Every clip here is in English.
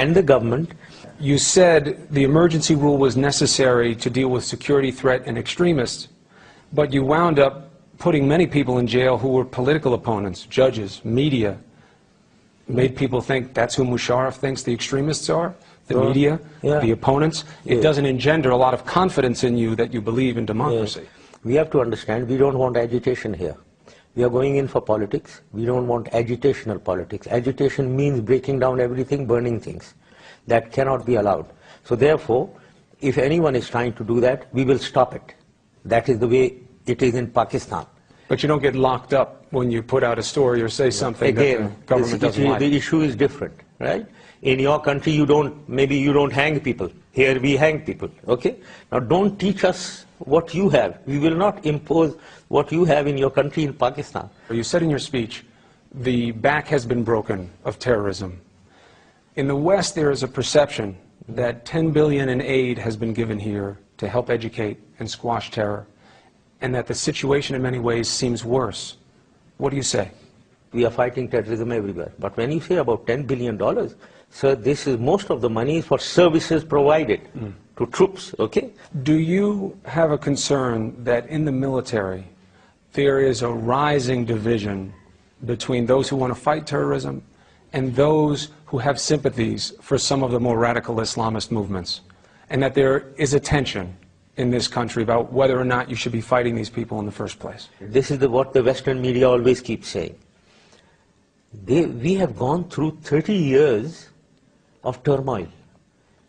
and the government. You said the emergency rule was necessary to deal with security threat and extremists, but you wound up putting many people in jail who were political opponents, judges, media. Made people think that's who Musharraf thinks the extremists are, the media, the opponents. It doesn't engender a lot of confidence in you that you believe in democracy. We have to understand, we don't want agitation here. We are going in for politics. We don't want agitational politics. Agitation means breaking down everything, burning things. That cannot be allowed. So therefore, if anyone is trying to do that, we will stop it. That is the way it is in Pakistan. But you don't get locked up when you put out a story or say something that the government doesn't like. The issue is different, right? In your country, maybe you don't hang people. Here we hang people, okay? Now don't teach us what you have. We will not impose what you have in your country in Pakistan. You said in your speech, the back has been broken of terrorism. In the West, there is a perception that $10 billion in aid has been given here to help educate and squash terror, and that the situation in many ways seems worse. What do you say? We are fighting terrorism everywhere. But when you say about $10 billion, sir, this is most of the money for services provided to troops, okay? Do you have a concern that in the military there is a rising division between those who want to fight terrorism and those who have sympathies for some of the more radical Islamist movements, and that there is a tension in this country about whether or not you should be fighting these people in the first place? This is what the Western media always keeps saying. We have gone through 30 years of turmoil.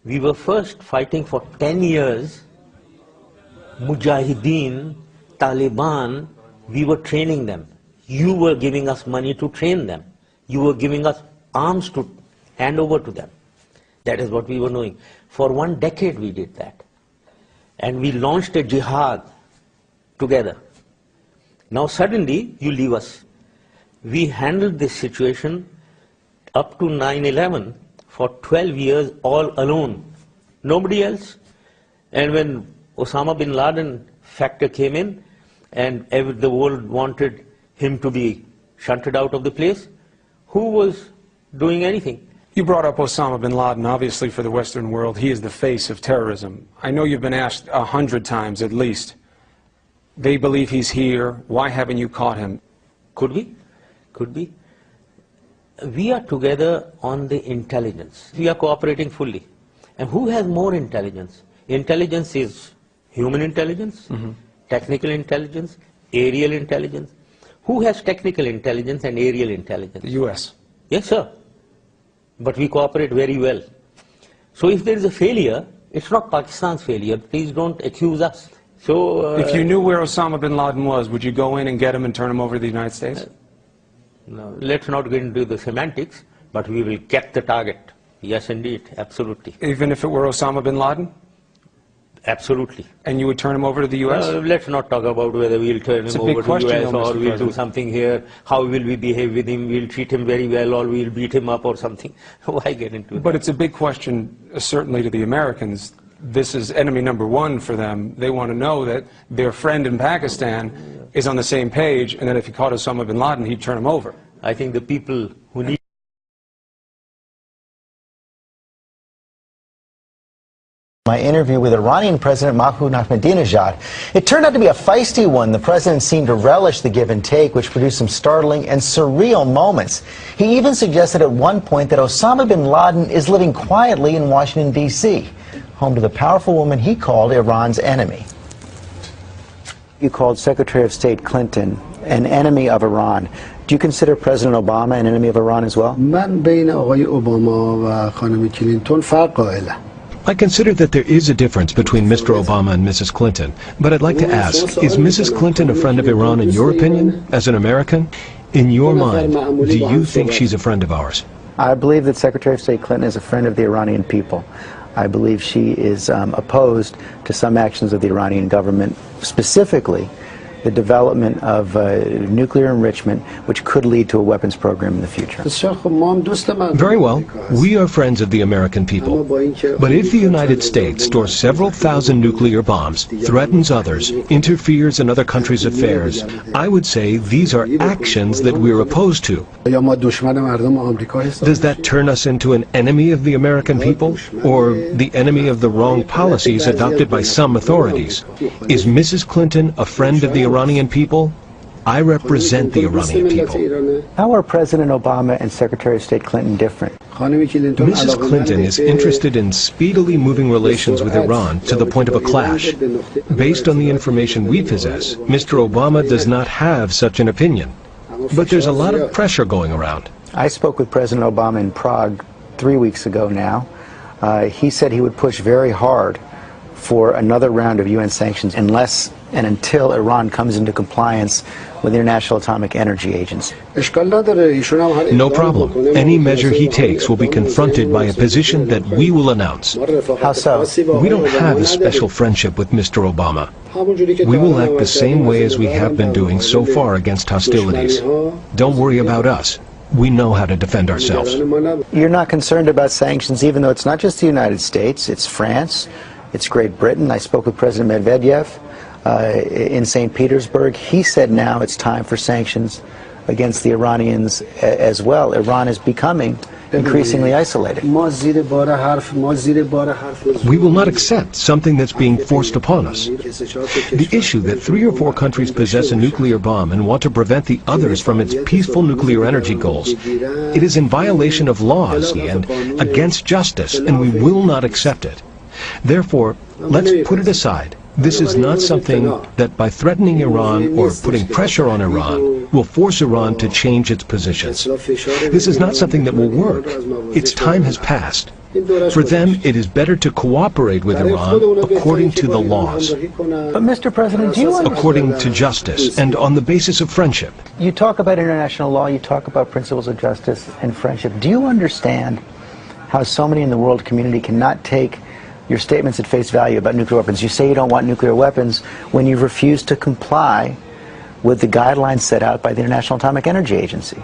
We were first fighting for 10 years, Mujahideen, Taliban, we were training them. You were giving us money to train them. You were giving us arms to hand over to them. That is what we were doing. For 1 decade we did that. And we launched a jihad together. Now suddenly you leave us. We handled this situation up to 9/11 for 12 years all alone. Nobody else. And when Osama bin Laden factor came in and the world wanted him to be shunted out of the place, who was doing anything? You brought up Osama bin Laden. Obviously, for the Western world, he is the face of terrorism. I know you've been asked 100 times at least. They believe he's here. Why haven't you caught him? Could be. Could be. We are together on the intelligence. We are cooperating fully. And who has more intelligence? Intelligence is human intelligence, technical intelligence, aerial intelligence. Who has technical intelligence and aerial intelligence? The U.S. Yes, sir. But we cooperate very well. So if there is a failure, it's not Pakistan's failure. Please don't accuse us. So if you knew where Osama bin Laden was, would you go in and get him and turn him over to the United States? No, let's not get into the semantics, but we will get the target. Yes, indeed, absolutely. Even if it were Osama bin Laden? Absolutely. And you would turn him over to the U.S.? Let's not talk about whether we'll turn him over to the U.S. or we'll do something here. How will we behave with him? We'll treat him very well or we'll beat him up or something. Why get into that? But it's a big question, certainly to the Americans. This is enemy number one for them. They want to know that their friend in Pakistan is on the same page, and that if he caught Osama bin Laden, he'd turn him over. I think the people who need My interview with Iranian President Mahmoud Ahmadinejad. It turned out to be a feisty one. The president seemed to relish the give and take, which produced some startling and surreal moments. He even suggested at one point that Osama bin Laden is living quietly in Washington, D.C., home to the powerful woman he called Iran's enemy. You called Secretary of State Clinton an enemy of Iran. Do you consider President Obama an enemy of Iran as well? I consider that there is a difference between Mr. Obama and Mrs. Clinton, but I'd like to ask, is Mrs. Clinton a friend of Iran in your opinion, as an American? In your mind, do you think she's a friend of ours? I believe that Secretary of State Clinton is a friend of the Iranian people. I believe she is opposed to some actions of the Iranian government, specifically the development of nuclear enrichment, which could lead to a weapons program in the future. Very well. We are friends of the American people. But if the United States stores several thousand nuclear bombs, threatens others, interferes in other countries' affairs, I would say these are actions that we're opposed to. Does that turn us into an enemy of the American people, or the enemy of the wrong policies adopted by some authorities? Is Mrs. Clinton a friend of the Iranian people? I represent the Iranian people. How are President Obama and Secretary of State Clinton different? Mrs. Clinton is interested in speedily moving relations with Iran to the point of a clash. Based on the information we possess, Mr. Obama does not have such an opinion. But there's a lot of pressure going around. I spoke with President Obama in Prague 3 weeks ago now. He said he would push very hard for another round of UN sanctions unless and until Iran comes into compliance with the International Atomic Energy Agency. No problem. Any measure he takes will be confronted by a position that we will announce. How so? We don't have a special friendship with Mr. Obama. We will act the same way as we have been doing so far against hostilities. Don't worry about us. We know how to defend ourselves. You're not concerned about sanctions, even though it's not just the United States, it's France, it's Great Britain. I spoke with President Medvedev in St. Petersburg. He said now it's time for sanctions against the Iranians as well. Iran is becoming increasingly isolated. We will not accept something that's being forced upon us. The issue that 3 or 4 countries possess a nuclear bomb and want to prevent the others from its peaceful nuclear energy goals, it is in violation of laws and against justice, and we will not accept it. Therefore, let's put it aside. This is not something that by threatening Iran or putting pressure on Iran will force Iran to change its positions. This is not something that will work. Its time has passed. For them, it is better to cooperate with Iran according to the laws. But Mr. President, do you understand? According to justice and on the basis of friendship. You talk about international law, you talk about principles of justice and friendship. Do you understand how so many in the world community cannot take your statements at face value about nuclear weapons? You say you don't want nuclear weapons when you refuse to comply with the guidelines set out by the International Atomic Energy Agency.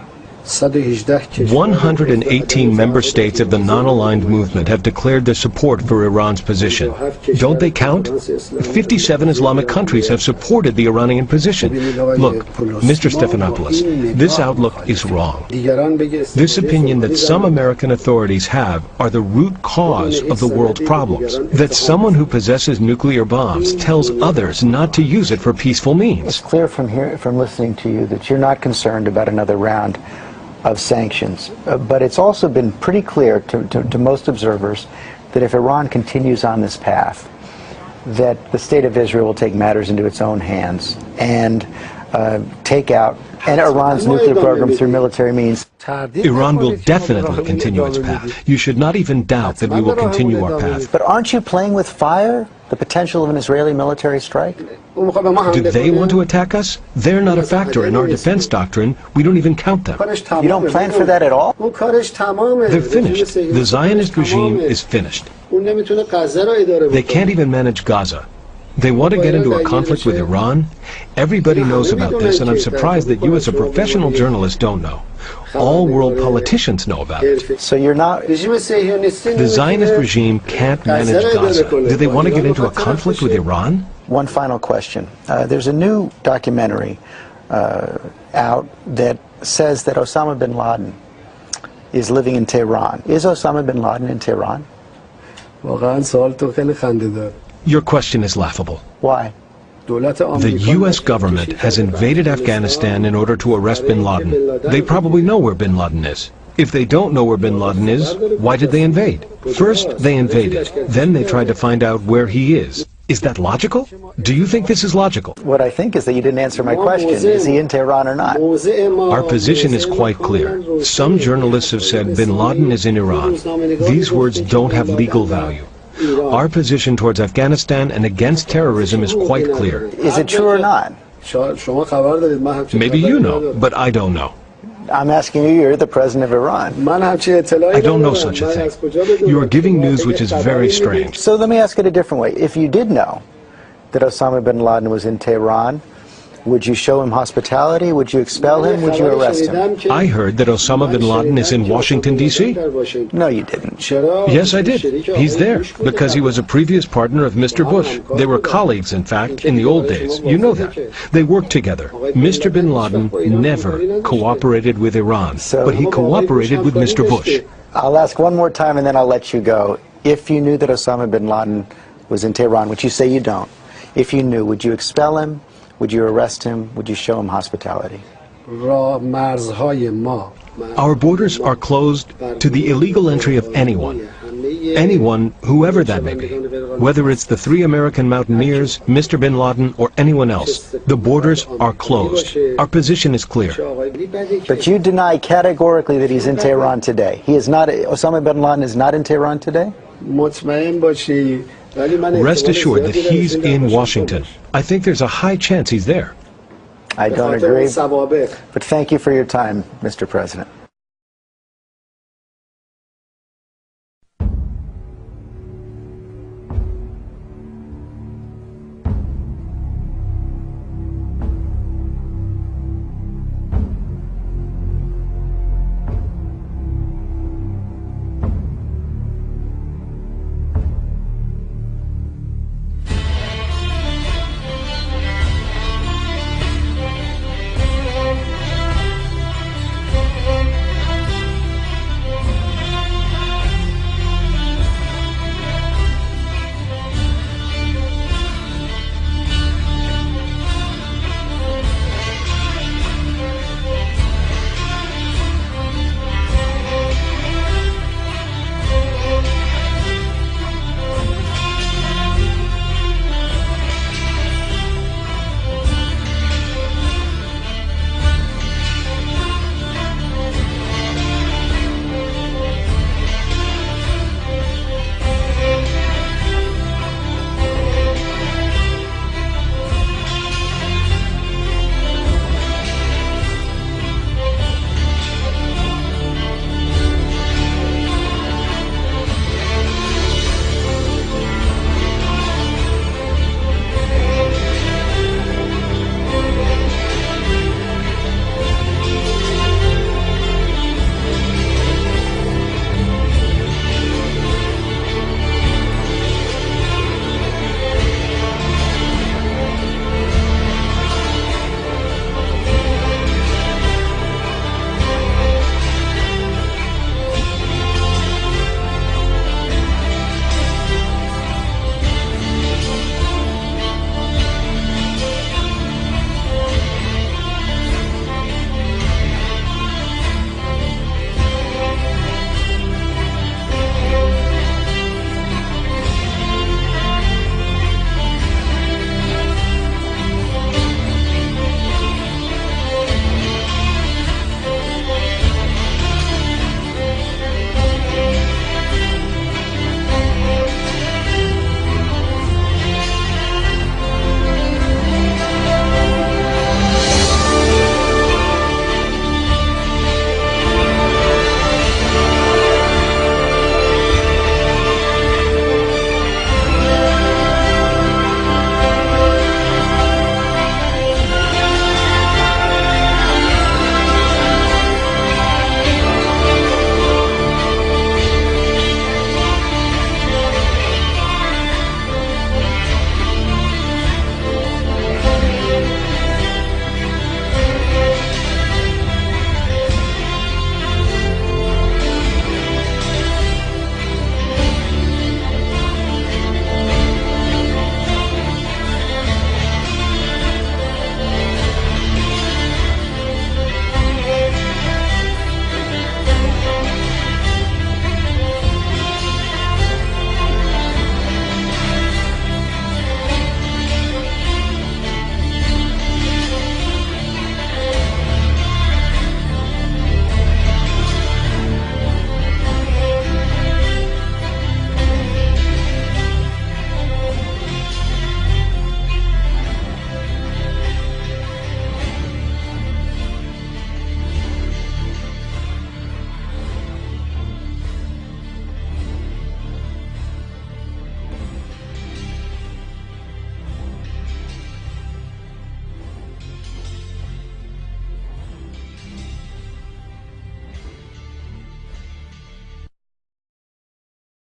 118 member states of the non-aligned movement have declared their support for Iran's position. Don't they count? 57 Islamic countries have supported the Iranian position. Look, Mr. Stephanopoulos, this outlook is wrong. This opinion that some American authorities have are the root cause of the world's problems. That someone who possesses nuclear bombs tells others not to use it for peaceful means. It's clear from listening to you that you're not concerned about another round of sanctions. But it's also been pretty clear to most observers that if Iran continues on this path, that the State of Israel will take matters into its own hands and take out Iran's nuclear program through military means. Iran will definitely continue its path. You should not even doubt that we will continue our path. But aren't you playing with fire? The potential of an Israeli military strike? Do they want to attack us? They're not a factor in our defense doctrine. We don't even count them. You don't plan for that at all? They're finished. The Zionist regime is finished. They can't even manage Gaza. They want to get into a conflict with Iran. Everybody knows about this, and I'm surprised that you as a professional journalist don't know. All world politicians know about it. So you're not... The Zionist regime can't manage Gaza. Do they want to get into a conflict with Iran? One final question. There's a new documentary out that says that Osama bin Laden is living in Tehran. Is Osama bin Laden in Tehran? Your question is laughable. Why? The U.S. government has invaded Afghanistan in order to arrest bin Laden. They probably know where bin Laden is. If they don't know where bin Laden is, why did they invade? First, they invaded. Then they tried to find out where he is. Is that logical? Do you think this is logical? What I think is that you didn't answer my question. Is he in Tehran or not? Our position is quite clear. Some journalists have said bin Laden is in Iran. These words don't have legal value. Our position towards Afghanistan and against terrorism is quite clear. Is it true or not? Maybe you know, but I don't know. I'm asking you, you're the president of Iran. I don't know such a thing. You are giving news which is very strange. So let me ask it a different way. If you did know that Osama bin Laden was in Tehran, Would you show him hospitality? Would you expel him? Would you arrest him? I heard that Osama bin Laden is in Washington, D.C. No, you didn't. Yes, I did. He's there because he was a previous partner of Mr. Bush. They were colleagues, in fact, in the old days. You know that. They worked together. Mr. bin Laden never cooperated with Iran, but he cooperated with Mr. Bush. I'll ask one more time and then I'll let you go. If you knew that Osama bin Laden was in Tehran, which you say you don't, if you knew, would you expel him? Would you arrest him? Would you show him hospitality? Our borders are closed to the illegal entry of anyone. Anyone, whoever that may be. Whether it's the 3 American mountaineers, Mr. bin Laden, or anyone else, the borders are closed. Our position is clear. But you deny categorically that he's in Tehran today. He is not, Osama bin Laden is not in Tehran today? Rest assured that he's in Washington. I think there's a high chance he's there. I don't agree. But thank you for your time, Mr. President.